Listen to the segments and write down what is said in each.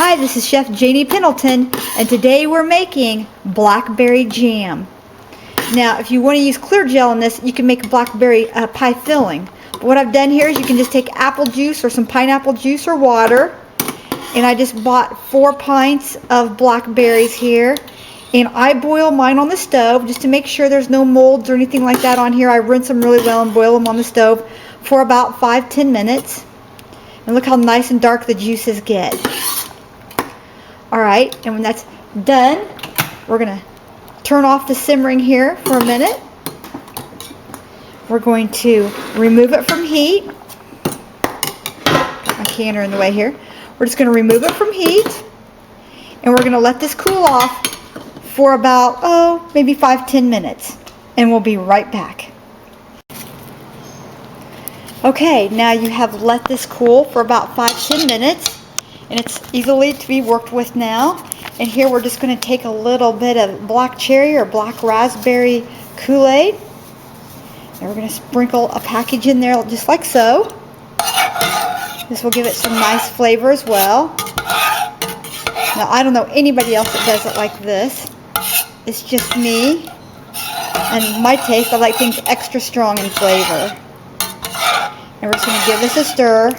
Hi, this is Chef Janie Pendleton, and today we're making blackberry jam. Now, if you want to use clear gel in this, you can make a blackberry pie filling. But what I've done here is you can just take apple juice or some pineapple juice or water, and I just bought 4 pints of blackberries here, and I boil mine on the stove just to make sure there's no molds or anything like that on here. I rinse them really well and boil them on the stove for about 5-10 minutes. And look how nice and dark the juices get. Alright, and when that's done, we're going to turn off the simmering here for a minute. We're going to remove it from heat. My canner in the way here. We're just going to remove it from heat, and we're going to let this cool off for about, maybe 5-10 minutes, and we'll be right back. Okay, now you have let this cool for about 5-10 minutes. And it's easily to be worked with now. And here we're just going to take a little bit of black cherry or black raspberry Kool-Aid. And we're going to sprinkle a package in there just like so. This will give it some nice flavor as well. Now, I don't know anybody else that does it like this. It's just me. And my taste, I like things extra strong in flavor. And we're just going to give this a stir.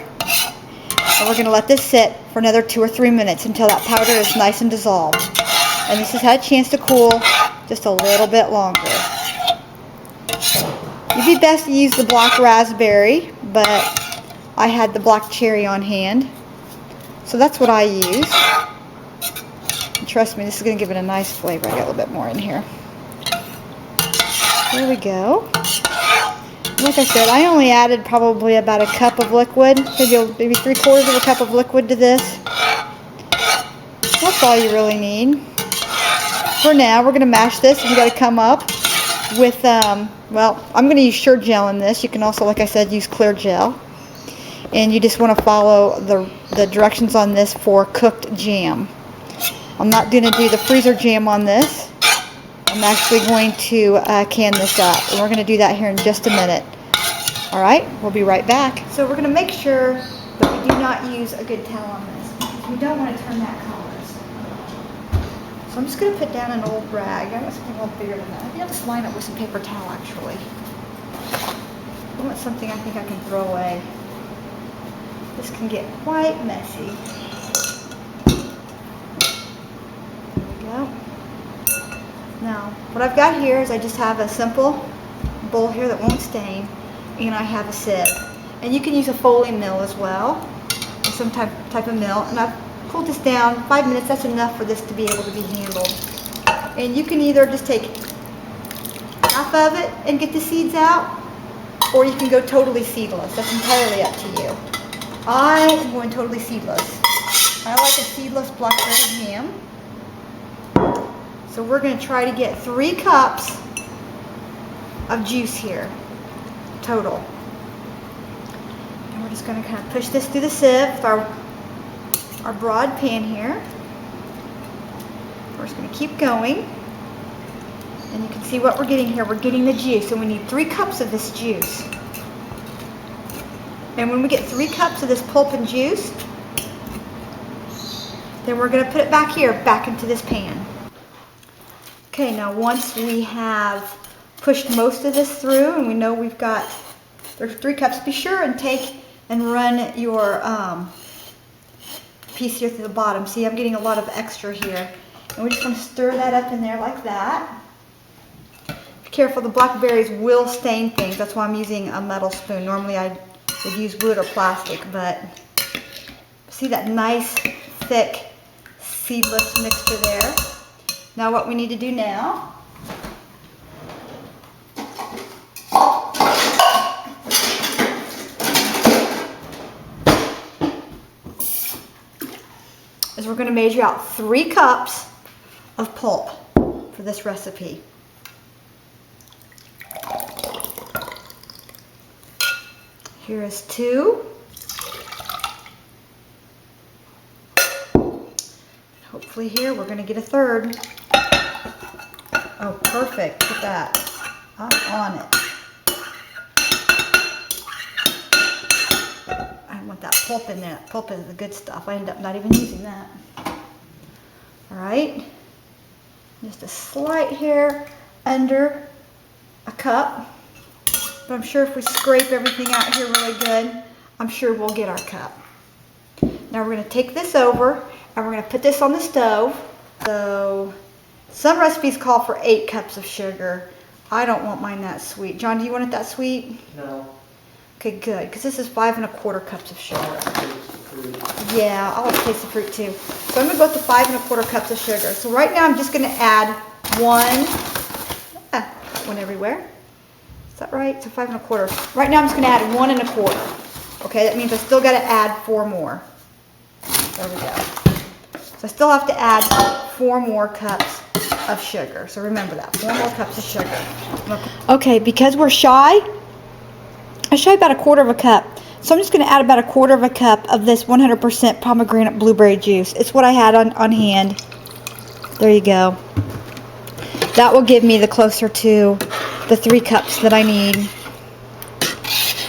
And we're going to let this sit for another 2 or 3 minutes until that powder is nice and dissolved. And this has had a chance to cool just a little bit longer. It'd be best to use the black raspberry, but I had the black cherry on hand. So that's what I use. And trust me, this is going to give it a nice flavor. I got a little bit more in here. There we go. Like I said, I only added probably about a cup of liquid, maybe 3/4 of a cup of liquid to this. That's all you really need. For now, we're going to mash this, and you got to come up with, well, I'm going to use Sure Gel in this. You can also, like I said, use clear gel. And you just want to follow the directions on this for cooked jam. I'm not going to do the freezer jam on this. I'm actually going to can this up, and we're going to do that here in just a minute. Alright, we'll be right back. So we're going to make sure that we do not use a good towel on this. We don't want to turn that color. So I'm just going to put down an old rag. I want something a little bigger than that. I think I'll just line up with some paper towel actually. I want something I think I can throw away. This can get quite messy. There we go. Now, what I've got here is I just have a simple bowl here that won't stain, and I have a sieve. And you can use a Foley mill as well, or some type of mill. And I've pulled this down 5 minutes. That's enough for this to be able to be handled. And you can either just take half of it and get the seeds out, or you can go totally seedless. That's entirely up to you. I am going totally seedless. I like a seedless blackberry jam. So we're going to try to get 3 cups of juice here, total. And we're just going to kind of push this through the sieve with our broad pan here. We're just going to keep going. And you can see what we're getting here. We're getting the juice, and we need 3 cups of this juice. And when we get 3 cups of this pulp and juice, then we're going to put it back here, back into this pan. Okay, now once we have pushed most of this through and we know we've got, there's 3 cups, be sure and take and run your piece here through the bottom. See, I'm getting a lot of extra here. And we're just going to stir that up in there like that. Be careful, the blackberries will stain things. That's why I'm using a metal spoon. Normally I would use wood or plastic, but see that nice, thick, seedless mixture there. Now what we need to do now is we're going to measure out 3 cups of pulp for this recipe. Here is 2. Hopefully here we're going to get a 3rd. Oh, perfect. Look at that. I'm on it. I want that pulp in there. That pulp is the good stuff. I end up not even using that. All right, just a slight hair under a cup, but I'm sure if we scrape everything out here really good, I'm sure we'll get our cup. Now we're going to take this over and we're going to put this on the stove. So some recipes call for 8 cups of sugar. I don't want mine that sweet. John, do you want it that sweet? No. Okay, good, because this is 5 1/4 cups of sugar. Yeah, I like to taste the fruit too. So I'm going to go up to 5 1/4 cups of sugar. So right now I'm just going to add one everywhere. Is that right? So 5 1/4. Right now I'm just going to add 1 1/4. Okay, that means I still got to add 4 more. There we go. So I still have to add 4 more cups of sugar. So remember that, 4 more cups of sugar. Okay, because we're shy, I shy about 1/4 cup. So I'm just going to add about 1/4 cup of this 100% pomegranate blueberry juice. It's what I had on hand. There you go. That will give me the closer to the 3 cups that I need.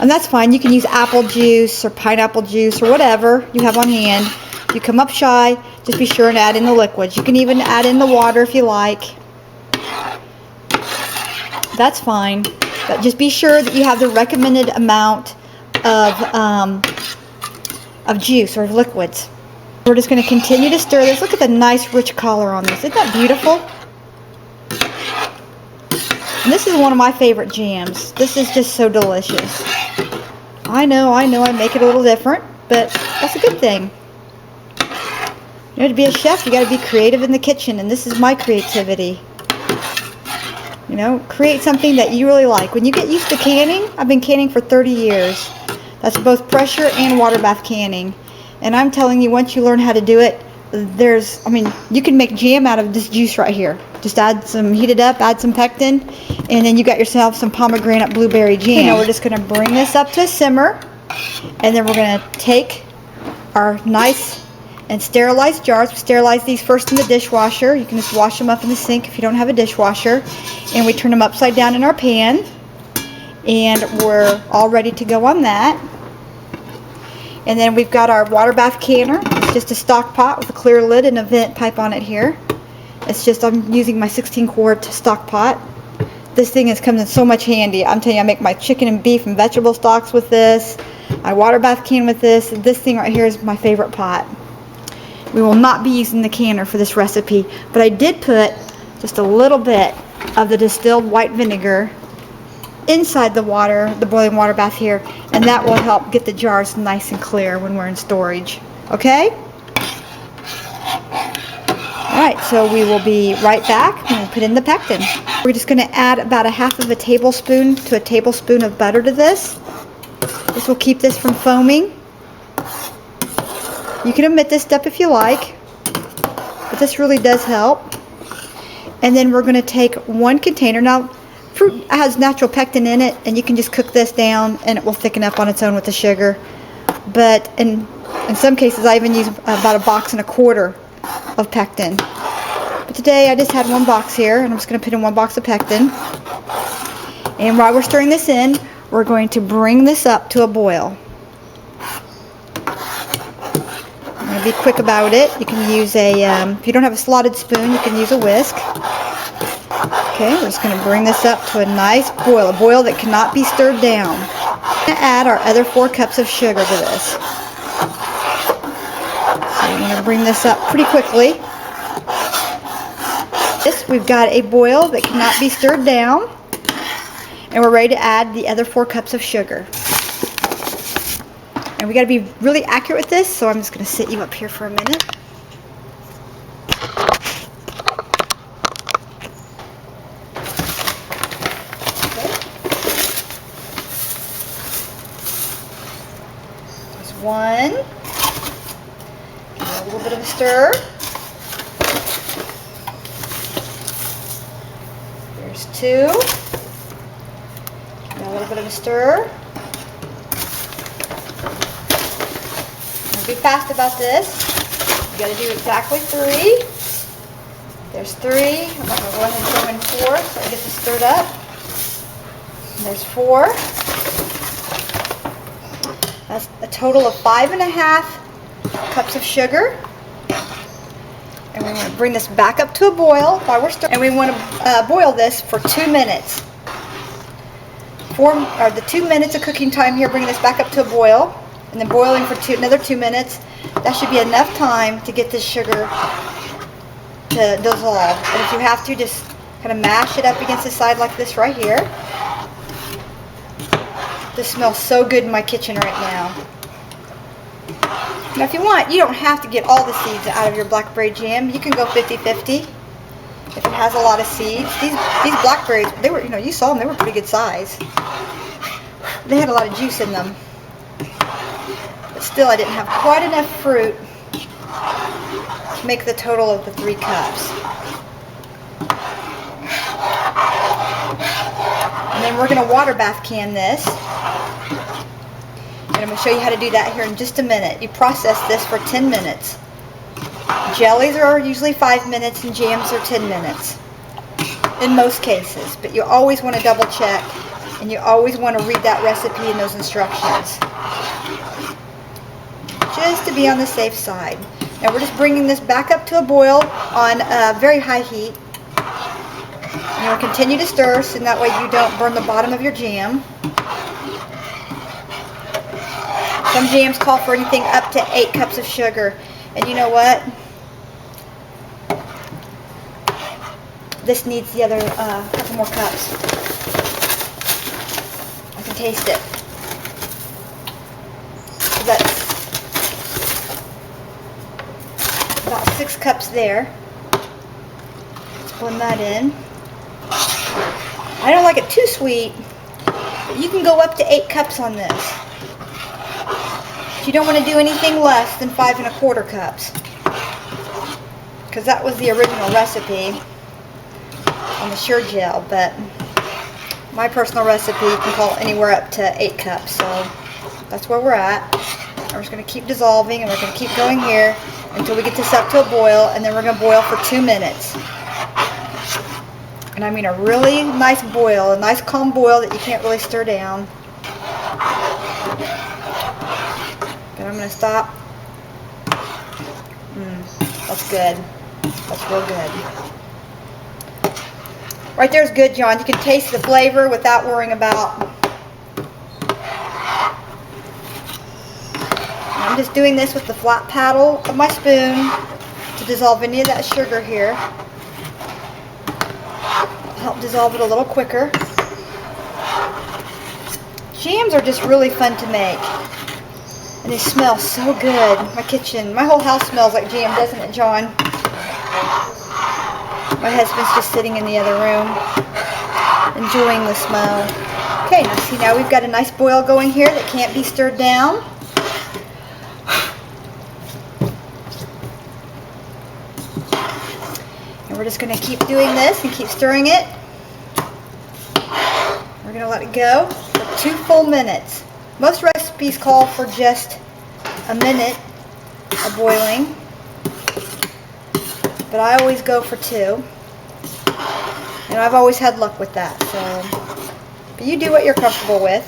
And that's fine. You can use apple juice or pineapple juice or whatever you have on hand. If you come up shy, just be sure and add in the liquids. You can even add in the water if you like. That's fine. But just be sure that you have the recommended amount of juice or liquids. We're just going to continue to stir this. Look at the nice rich color on this. Isn't that beautiful? And this is one of my favorite jams. This is just so delicious. I know, I make it a little different, but that's a good thing. You know, to be a chef, you got to be creative in the kitchen, and this is my creativity. You know, create something that you really like. When you get used to canning, I've been canning for 30 years. That's both pressure and water bath canning. And I'm telling you, once you learn how to do it, you can make jam out of this juice right here. Just heat it up, add some pectin, and then you got yourself some pomegranate blueberry jam. Okay, now we're just going to bring this up to a simmer, and then we're going to take our nice and sterilized jars. We sterilize these first in the dishwasher. You can just wash them up in the sink if you don't have a dishwasher. And we turn them upside down in our pan, and we're all ready to go on that. And then we've got our water bath canner. It's just a stock pot with a clear lid and a vent pipe on it here. It's just, I'm using my 16-quart stock pot. This thing has come in so much handy. I'm telling you, I make my chicken and beef and vegetable stocks with this. I water bath can with this. This thing right here is my favorite pot. We will not be using the canner for this recipe, but I did put just a little bit of the distilled white vinegar inside the boiling water bath here, and that will help get the jars nice and clear when we're in storage. Okay? Alright, so we will be right back and we'll put in the pectin. We're just going to add about 1/2 tablespoon to a tablespoon of butter to this. This will keep this from foaming. You can omit this step if you like, but this really does help. And then we're going to take 1 container. Now, fruit has natural pectin in it, and you can just cook this down and it will thicken up on its own with the sugar. But in some cases, I even use about 1.25 boxes of pectin. But today I just had 1 box here, and I'm just going to put in 1 box of pectin. And while we're stirring this in, we're going to bring this up to a boil. I'm going to be quick about it. You can use if you don't have a slotted spoon, you can use a whisk. Okay, we're just going to bring this up to a nice boil, a boil that cannot be stirred down. We're going to add our other 4 cups of sugar to this. So we're going to bring this up pretty quickly. We've got a boil that cannot be stirred down, and we're ready to add the other 4 cups of sugar. And we got to be really accurate with this, so I'm just going to sit you up here for a minute. There's 1. Give it a little bit of a stir. There's 2. Give it a little bit of a stir. Be fast about this. You got to do exactly 3. There's 3. I'm going to go ahead and throw in 4 so I get this stirred up. And there's 4. That's a total of 5 1/2 cups of sugar. And And we want to bring this back up to a boil while we're stirring. And we want to boil this for 2 minutes. The 2 minutes of cooking time here, bring this back up to a boil. And then boiling for another 2 minutes. That should be enough time to get this sugar to dissolve. And if you have to, just kind of mash it up against the side like this right here. This smells so good in my kitchen right now. Now if you want, you don't have to get all the seeds out of your blackberry jam. You can go 50-50 if it has a lot of seeds. These blackberries, they were, you saw them, they were pretty good size. They had a lot of juice in them. But still, I didn't have quite enough fruit to make the total of the 3 cups. And then we're going to water bath can this. And I'm going to show you how to do that here in just a minute. You process this for 10 minutes. Jellies are usually 5 minutes and jams are 10 minutes in most cases. But you always want to double check, and you always want to read that recipe and those instructions, just to be on the safe side. Now we're just bringing this back up to a boil on very high heat. And you'll continue to stir so that way you don't burn the bottom of your jam. Some jams call for anything up to 8 cups of sugar. And you know what? This needs the other couple more cups. I can taste it. So that's about 6 cups there. Let's blend that in. I don't like it too sweet, but you can go up to 8 cups on this. You don't want to do anything less than 5 1/4 cups, because that was the original recipe on the Sure Gel, but my personal recipe can call anywhere up to 8 cups, so that's where we're at. We're just going to keep dissolving, and we're going to keep going here until we get this up to a boil, and then we're going to boil for 2 minutes. And I mean a really nice boil, a nice calm boil that you can't really stir down. And I'm going to stop. That's good. That's real good. Right there's good, John. You can taste the flavor without worrying about. I'm just doing this with the flat paddle of my spoon to dissolve any of that sugar here. Help dissolve it a little quicker. Jams are just really fun to make. And they smell so good. My kitchen, my whole house smells like jam, doesn't it, John? My husband's just sitting in the other room, enjoying the smell. Okay, now see, now we've got a nice boil going here that can't be stirred down. And we're just going to keep doing this and keep stirring it. We're going to let it go for 2 full minutes. Most recipes call for just a minute of boiling, but I always go for 2. And I've always had luck with that, so but you do what you're comfortable with.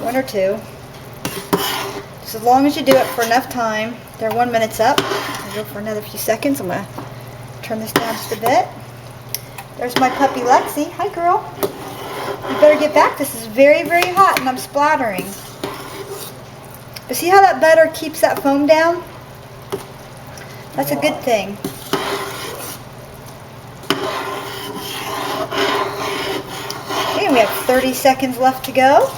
1 or 2. Just as long as you do it for enough time. They're 1 minute's up. I'll go for another few seconds. I'm going to turn this down just a bit. There's my puppy Lexi. Hi, girl. You better get back. This is very, very hot and I'm splattering. But see how that butter keeps that foam down? That's a good thing. Okay, we have 30 seconds left to go.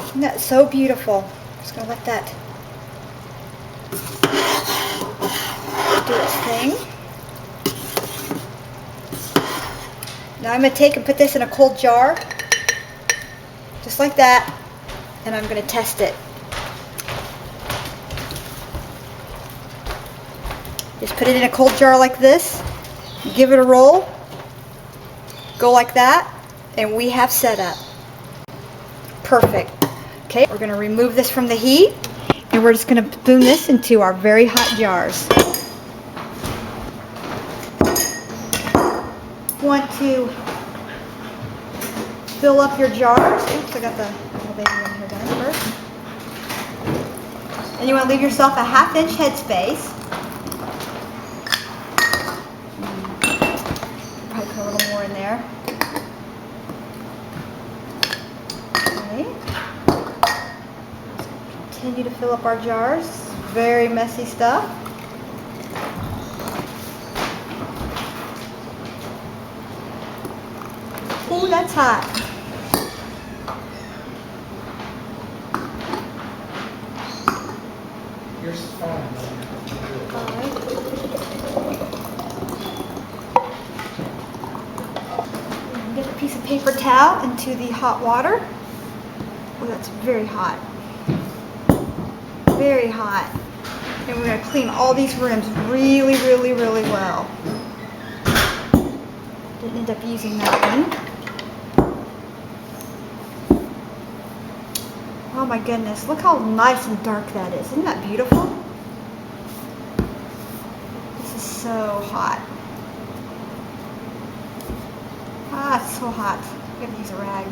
Isn't that so beautiful? I'm just going to let that do its thing. Now I'm going to take and put this in a cold jar, just like that, and I'm going to test it. Just put it in a cold jar like this, give it a roll, go like that, and we have set up. Perfect. Okay, we're going to remove this from the heat, and we're just going to spoon this into our very hot jars. Want to fill up your jars. Oops, I got the little baby in here done first. And you want to leave yourself a 1/2 inch headspace. Probably put a little more in there. Okay. Continue to fill up our jars. Very messy stuff. Ooh, that's hot. You're fine. Get a piece of paper towel into the hot water. Oh, that's very hot. Very hot. And we're going to clean all these rims really, really, really well. Didn't end up using that one. Oh my goodness, look how nice and dark that is. Isn't that beautiful? This is so hot. Ah, it's so hot. I'm going to use a rag.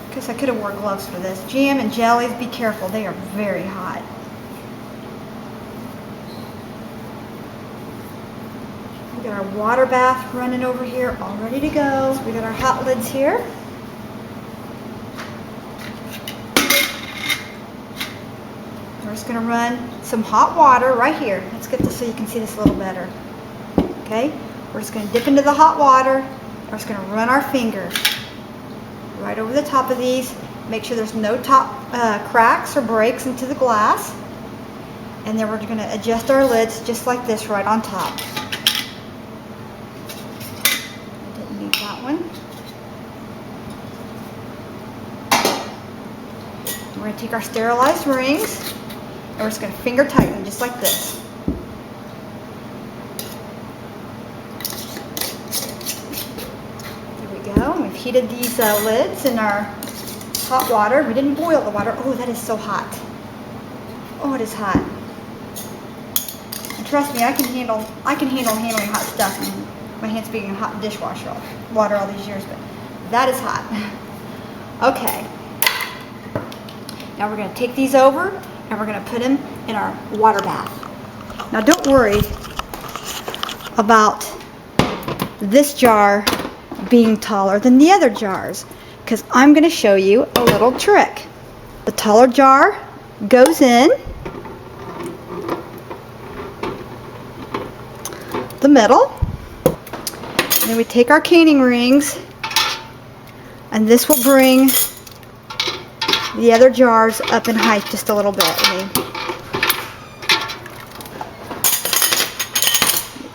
Because I could have worn gloves for this. Jam and jellies, be careful. They are very hot. We got our water bath running over here, all ready to go. So we got our hot lids here. We're just going to run some hot water right here. Let's get this so you can see this a little better. Okay? We're just going to dip into the hot water. We're just going to run our finger right over the top of these. Make sure there's no top cracks or breaks into the glass. And then we're going to adjust our lids just like this right on top. Didn't need that one. We're going to take our sterilized rings and we're just going to finger tighten just like this. There we go. We've heated these lids in our hot water. We didn't boil the water. Oh, that is so hot. Oh, it is hot. And trust me, I can handle handling hot stuff. And my hands being in hot dishwasher water all these years, but that is hot. Okay. Now we're going to take these over and we're going to put them in our water bath. Now don't worry about this jar being taller than the other jars, because I'm going to show you a little trick. The taller jar goes in the middle, and then we take our canning rings, and this will bring the other jars up in height just a little bit.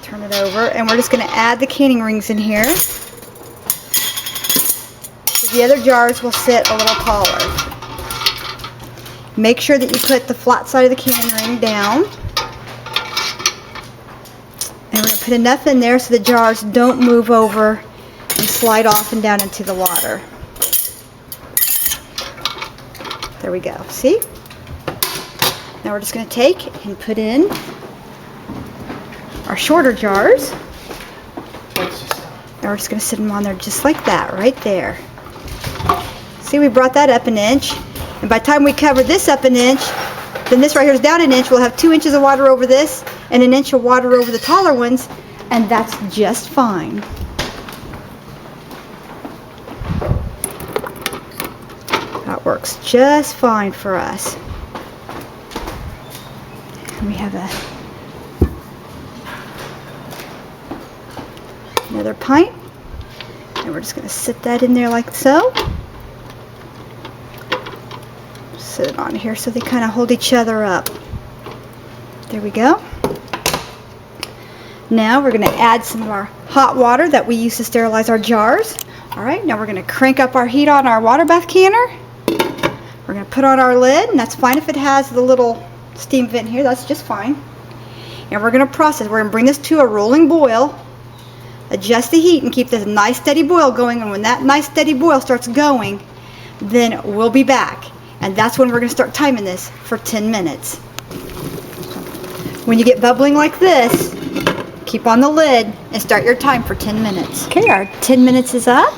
Turn it over, and we're just going to add the canning rings in here. So the other jars will sit a little taller. Make sure that you put the flat side of the canning ring down. And we're going to put enough in there so the jars don't move over and slide off and down into the water. There we go. See? Now we're just going to take and put in our shorter jars. And we're just going to sit them on there just like that, right there. See, we brought that up an inch. And by the time we cover this up an inch, then this right here is down an inch. We'll have 2 inches of water over this and an inch of water over the taller ones. And that's just fine. That works just fine for us. And we have another pint, and we're just going to sit that in there like so. Sit it on here so they kind of hold each other up. There we go. Now we're going to add some of our hot water that we use to sterilize our jars. Alright, now we're going to crank up our heat on our water bath canner. We're going to put on our lid, and that's fine if it has the little steam vent here. That's just fine. And we're going to process. We're going to bring this to a rolling boil. Adjust the heat and keep this nice steady boil going. And when that nice steady boil starts going, then we'll be back. And that's when we're going to start timing this for 10 minutes. When you get bubbling like this, keep on the lid and start your time for 10 minutes. Okay, our 10 minutes is up.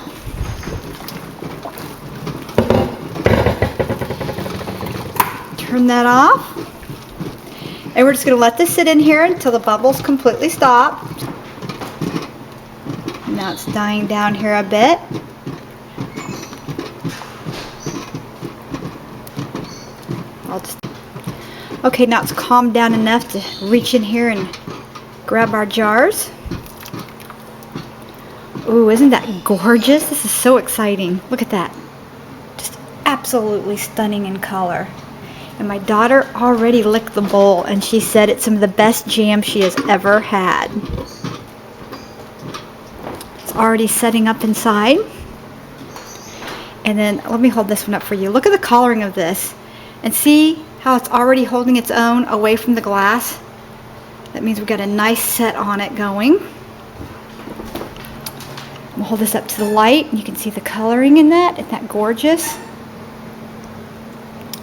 Turn that off. And we're just going to let this sit in here until the bubbles completely stop. Now it's dying down here a bit. Okay, now it's calmed down enough to reach in here and grab our jars. Ooh, isn't that gorgeous? This is so exciting. Look at that. Just absolutely stunning in color. And my daughter already licked the bowl, and she said it's some of the best jam she has ever had. It's already setting up inside. And then let me hold this one up for you. Look at the coloring of this. And see how it's already holding its own away from the glass? That means we've got a nice set on it going. We'll hold this up to the light, and you can see the coloring in that. Isn't that gorgeous?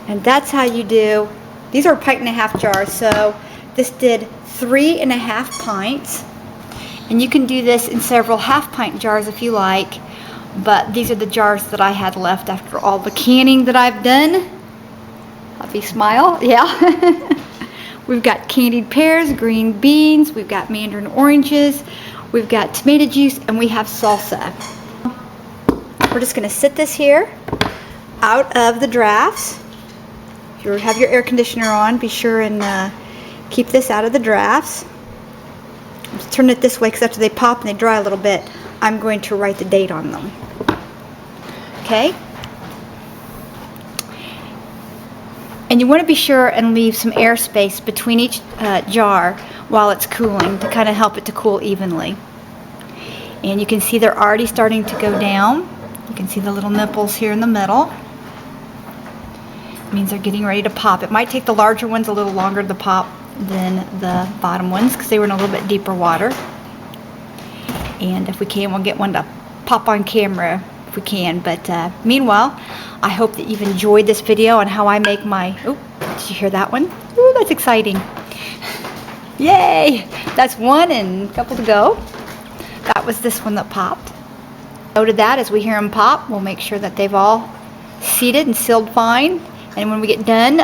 And that's how you do. These are 1.5 jars, so this did 3.5 pints. And you can do this in several 1/2 pint jars if you like, but these are the jars that I had left after all the canning that I've done. Happy smile, yeah. We've got candied pears, green beans, we've got mandarin oranges, we've got tomato juice, and we have salsa. We're just going to sit this here out of the drafts. If you have your air conditioner on, be sure and keep this out of the drafts. Just turn it this way, because after they pop and they dry a little bit, I'm going to write the date on them. Okay? And you want to be sure and leave some air space between each jar while it's cooling to kind of help it to cool evenly. And you can see they're already starting to go down. You can see the little nipples here in the middle. It means they're getting ready to pop. It might take the larger ones a little longer to pop than the bottom ones because they were in a little bit deeper water. And if we can, we'll get one to pop on camera if we can. But meanwhile, I hope that you've enjoyed this video on how I make my, oh, did you hear that one? Ooh, that's exciting. Yay! That's one and a couple to go. That was this one that popped. Noted that as we hear them pop, we'll make sure that they've all seated and sealed fine. And when we get done,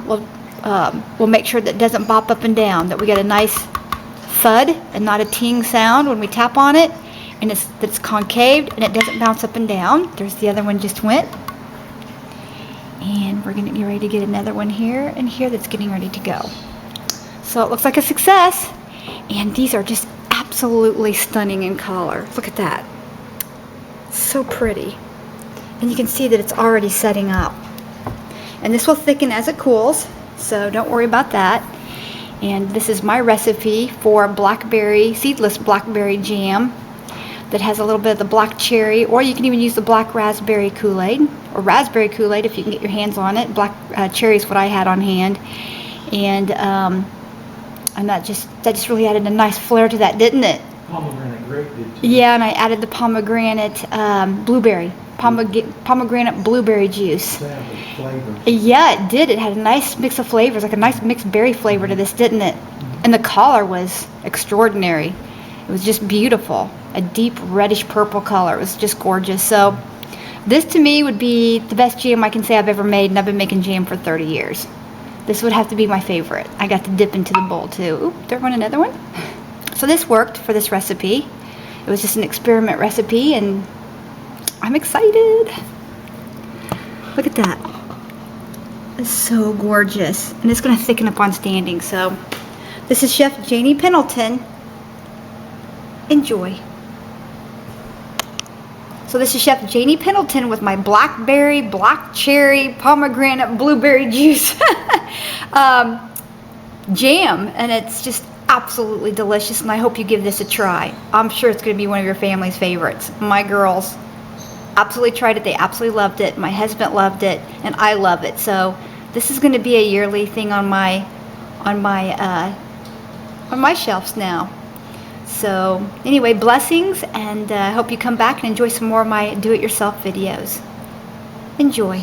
we'll make sure that it doesn't bop up and down, that we get a nice thud and not a ting sound when we tap on it, and that it's concaved and it doesn't bounce up and down. There's the other one just went. And we're going to get ready to get another one here and here that's getting ready to go. So it looks like a success. And these are just absolutely stunning in color. Look at that. So pretty. And you can see that it's already setting up. And this will thicken as it cools, so don't worry about that. And this is my recipe for blackberry, seedless blackberry jam that has a little bit of the black cherry, or you can even use the black raspberry Kool-Aid, or raspberry Kool-Aid if you can get your hands on it. Black cherry is what I had on hand. And that just really added a nice flair to that, didn't it? Pomegranate grape did too. Yeah, and I added the pomegranate blueberry. Pomegranate blueberry juice. Flavor. Yeah, it did. It had a nice mix of flavors, like a nice mixed berry flavor to this, didn't it? And the color was extraordinary. It was just beautiful. A deep reddish purple color. It was just gorgeous. So this to me would be the best jam I can say I've ever made, and I've been making jam for 30 years. This would have to be my favorite. I got to dip into the bowl too. Oop, there went another one. So this worked for this recipe. It was just an experiment recipe, and I'm excited. Look at that. It's so gorgeous. And it's going to thicken up on standing. So this is Chef Janie Pendleton. Enjoy. So this is Chef Janie Pendleton with my blackberry, black cherry, pomegranate, blueberry juice jam. And it's just absolutely delicious, and I hope you give this a try. I'm sure it's going to be one of your family's favorites. My girls absolutely tried it. They absolutely loved it. My husband loved it, and I love it. So this is going to be a yearly thing on my shelves now. So anyway, blessings, and I hope you come back and enjoy some more of my do-it-yourself videos. Enjoy.